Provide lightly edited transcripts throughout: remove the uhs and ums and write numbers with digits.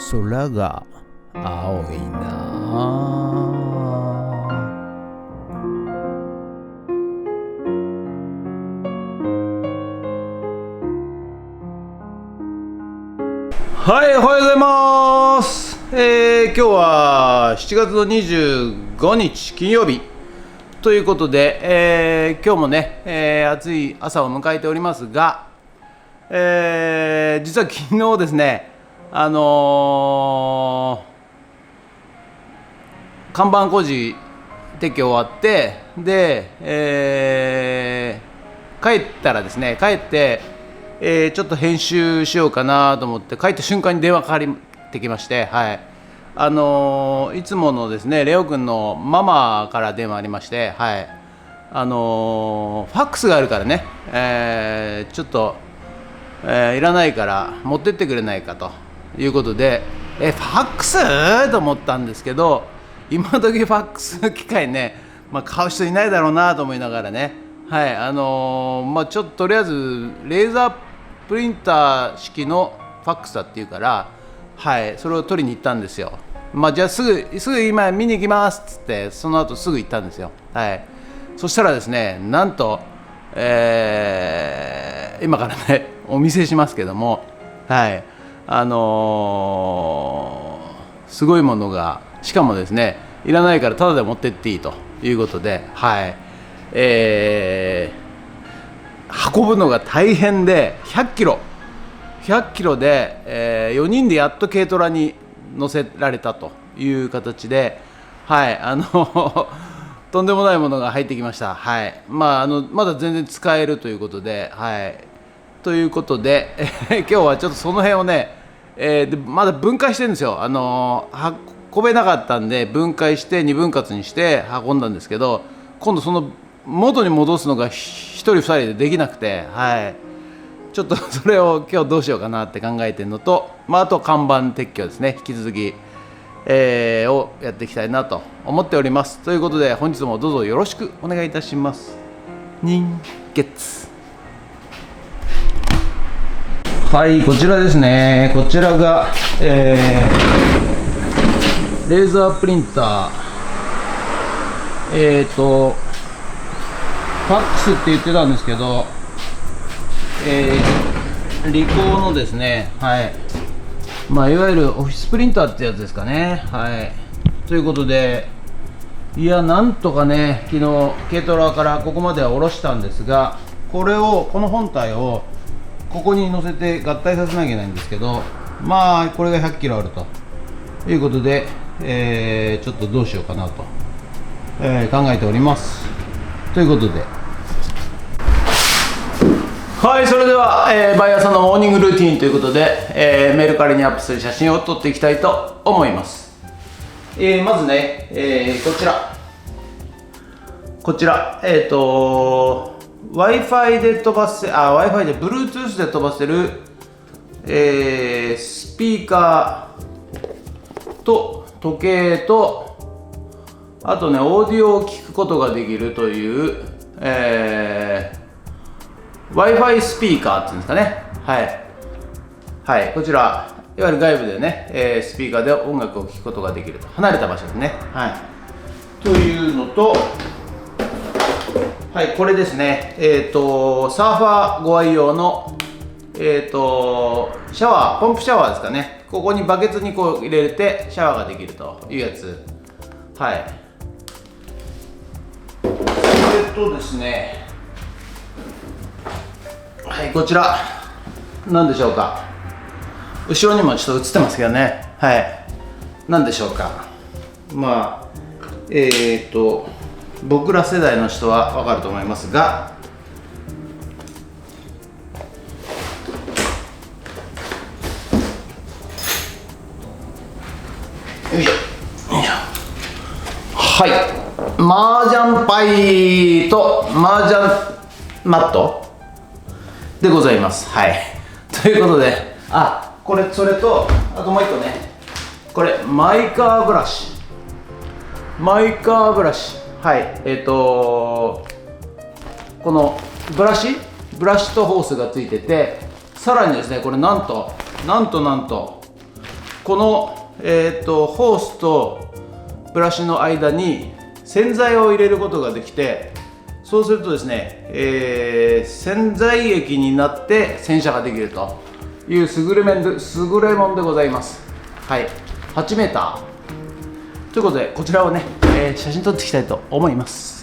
空が青いな。はい、おはようございます。今日は7月の25日金曜日ということで、今日もね、暑い朝を迎えておりますが、実は昨日ですね、看板工事撤去終わって、で、帰って、ちょっと編集しようかなと思って帰った瞬間に電話かかってきまして、はい、いつものですねレオ君のママから電話ありまして、はい、ファックスがあるからね、ちょっと、いらないから持ってってくれないかということで、ファックスと思ったんですけど、今時ファックスの機械ね、買う人いないだろうなと思いながらね、はい、ちょっととりあえずレーザープリンター式のファックスだっていうから、はい、それを取りに行ったんですよ。じゃあすぐ今見に行きますっつって、その後すぐ行ったんですよ。はい、そしたらですね、なんと、今からねお見せしますけども、はい、すごいものが、しかもですねいらないからタダで持ってっていいということで、はい、運ぶのが大変で100キロで、4人でやっと軽トラに乗せられたという形で、はい、とんでもないものが入ってきました。はい、まだ全然使えるということで、はい、ということで今日はちょっとその辺をね、でまだ分解してるんですよ。運べなかったんで分解して2分割にして運んだんですけど、今度その元に戻すのが1人2人でできなくて、はい、ちょっとそれを今日どうしようかなって考えてるのと、あと看板撤去ですね、引き続き、をやっていきたいなと思っております。ということで本日もどうぞよろしくお願いいたします。人月、はい、こちらですね。こちらが、レーザープリンター、ファックスって言ってたんですけど、リコーのですね、はい、いわゆるオフィスプリンターってやつですかね。はい、ということで、いや、なんとかね、昨日軽トラからここまでは下ろしたんですが、この本体をここに乗せて合体させなきゃいけないんですけど、これが100キロあるということで、ちょっとどうしようかなと、考えております。ということで、はい、それでは、毎朝のモーニングルーティンということで、メルカリにアップする写真を撮っていきたいと思います。まずね、こちら、Wi-Fi で飛ばせ、Wi-Fi で Bluetooth で飛ばせる、スピーカーと時計と、あとね、オーディオを聞くことができるという、Wi-Fi スピーカーっていうんですかね。はい、はい、こちらいわゆる外部でね、スピーカーで音楽を聴くことができると、離れた場所ですね。はい、というのと、はい、これですね、サーファーご愛用の、シャワー、ポンプシャワーですかね。ここにバケツにこう入れてシャワーができるというやつ。はい、それとですね、はい、こちら何でしょうか。後ろにもちょっと映ってますけどね。はい、何でしょうか。僕ら世代の人は分かると思いますが、よいしょよいしょ、はい、麻雀パイと麻雀マットでございます。はい、ということで、それと、あともう一個ね、これマイカーブラシ、はい、このブラシとホースがついてて、さらにですね、これなんとここの、ホースとブラシの間に洗剤を入れることができて、そうするとですね、洗剤液になって洗車ができるという優れもんでございます。はい、8メーターということで、こちらをね、写真撮っていきたいと思います。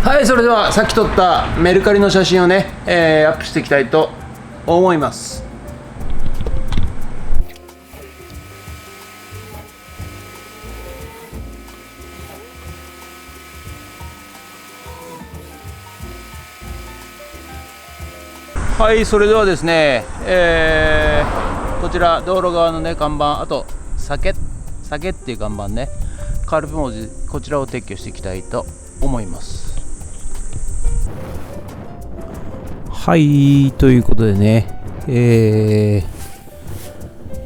はい、それではさっき撮ったメルカリの写真をね、アップしていきたいと思います。はい、それではですね、こちら道路側のね看板、あと酒っていう看板ね、カルプ文字、こちらを撤去していきたいと思います。はい、ということでね、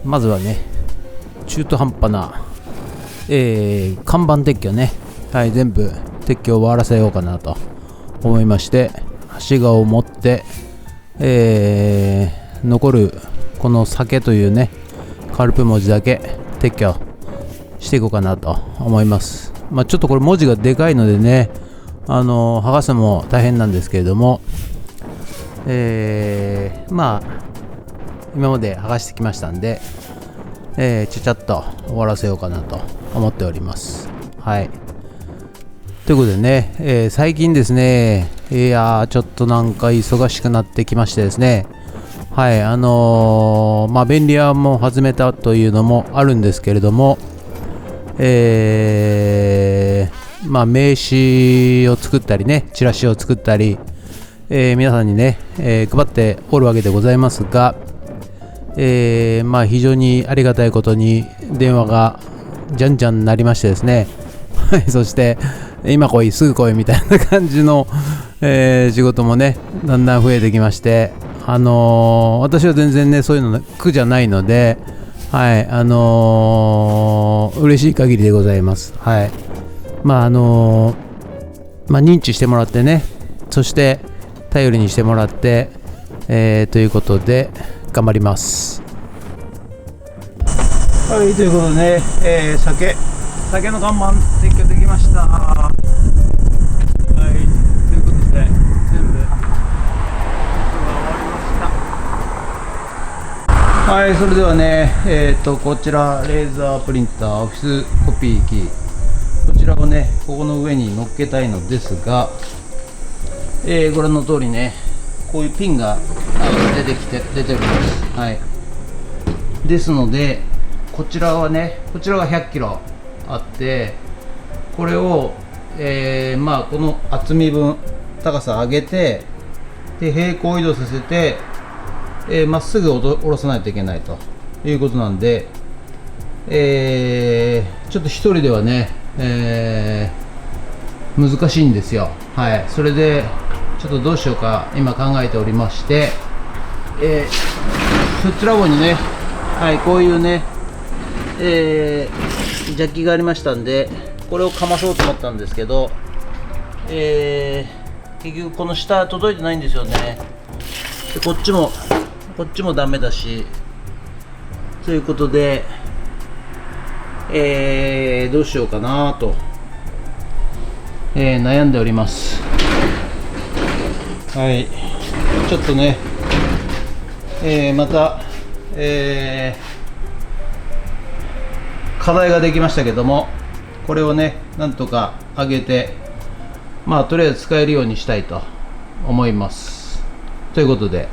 まずはね、中途半端な、看板撤去ね、はい、全部撤去を終わらせようかなと思いまして、はしごを持って、残るこの酒というね、カルプ文字だけ撤去していこうかなと思います。まあ、ちょっとこれ文字がでかいのでね、剥がすのも大変なんですけれども、まあ今まで剥がしてきましたんで、ちゃちゃっと終わらせようかなと思っております。はい、ということでね、最近ですね、ちょっとなんか忙しくなってきましてですね、はい、まあ便利屋も始めたというのもあるんですけれども、まあ名刺を作ったりね、チラシを作ったり、皆さんにね、配っておるわけでございますが、まあ非常にありがたいことに電話がじゃんじゃん鳴りましてですねそして今来いすぐ来いみたいな感じの、仕事もねだんだん増えてきまして、私は全然ねそういうの苦じゃないので、はい、嬉しい限りでございます。はい、まあまあ認知してもらってね、そして頼りにしてもらって、ということで頑張ります。はい、ということでね、酒の看板撤去できました。はい、ということで全部撤去が終わりました。はい、それではね、こちらレーザープリンターオフィスコピー機、こちらをねここの上に乗っけたいのですが、ご覧の通りね、こういうピンが出ております。はい、ですのでこちらが100キロあって、これを、まあこの厚み分高さ上げて、で平行移動させてまっすぐ下ろさないといけないということなんで、ちょっと一人ではね、難しいんですよ。はい、それでちょっとどうしようか今考えておりまして、そちら方にね、はい、こういうね、ジャッキがありましたんで、これをかまそうと思ったんですけど、結局この下届いてないんですよね。でこっちもダメだし、ということで、どうしようかなと、悩んでおります。はい、ちょっとね、また、課題ができましたけども、これをねなんとか上げて、まあとりあえず使えるようにしたいと思います。ということで、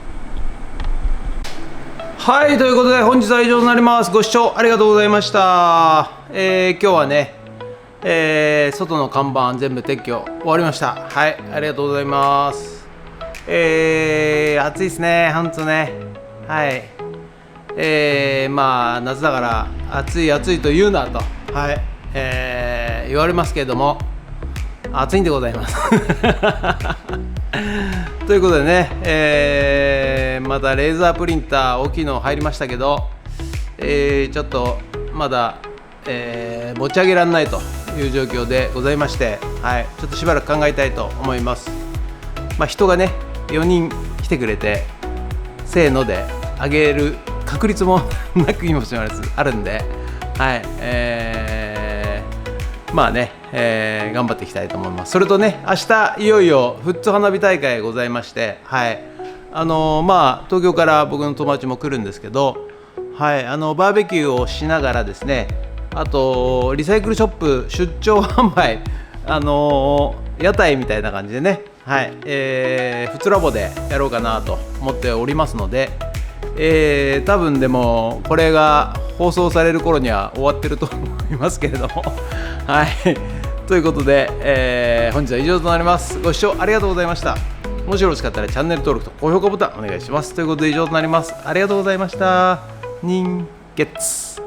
はい、ということで本日は以上になります。ご視聴ありがとうございました。今日はね、外の看板全部撤去終わりました。はい、ありがとうございます。暑いですね、ほんとね。はい、まあ夏だから暑いと言うなと、はい、言われますけれども、暑いんでございますということでね、またレーザープリンター大きいの入りましたけど、ちょっとまだ、持ち上げられないという状況でございまして、はい、ちょっとしばらく考えたいと思います。人がね4人来てくれてせーので上げる確率もなくにもしもあるんで、はい、頑張っていきたいと思います。それとね、明日いよいよ富津花火大会ございまして、はい、東京から僕の友達も来るんですけど、はい、バーベキューをしながらですね、あとリサイクルショップ出張販売、屋台みたいな感じでね、はい、富津ラボでやろうかなと思っておりますので、多分でもこれが放送される頃には終わってると思いますけれどもはいということで、本日は以上となります。ご視聴ありがとうございました。もしよろしかったらチャンネル登録と高評価ボタンお願いします。ということで以上となります。ありがとうございました。人月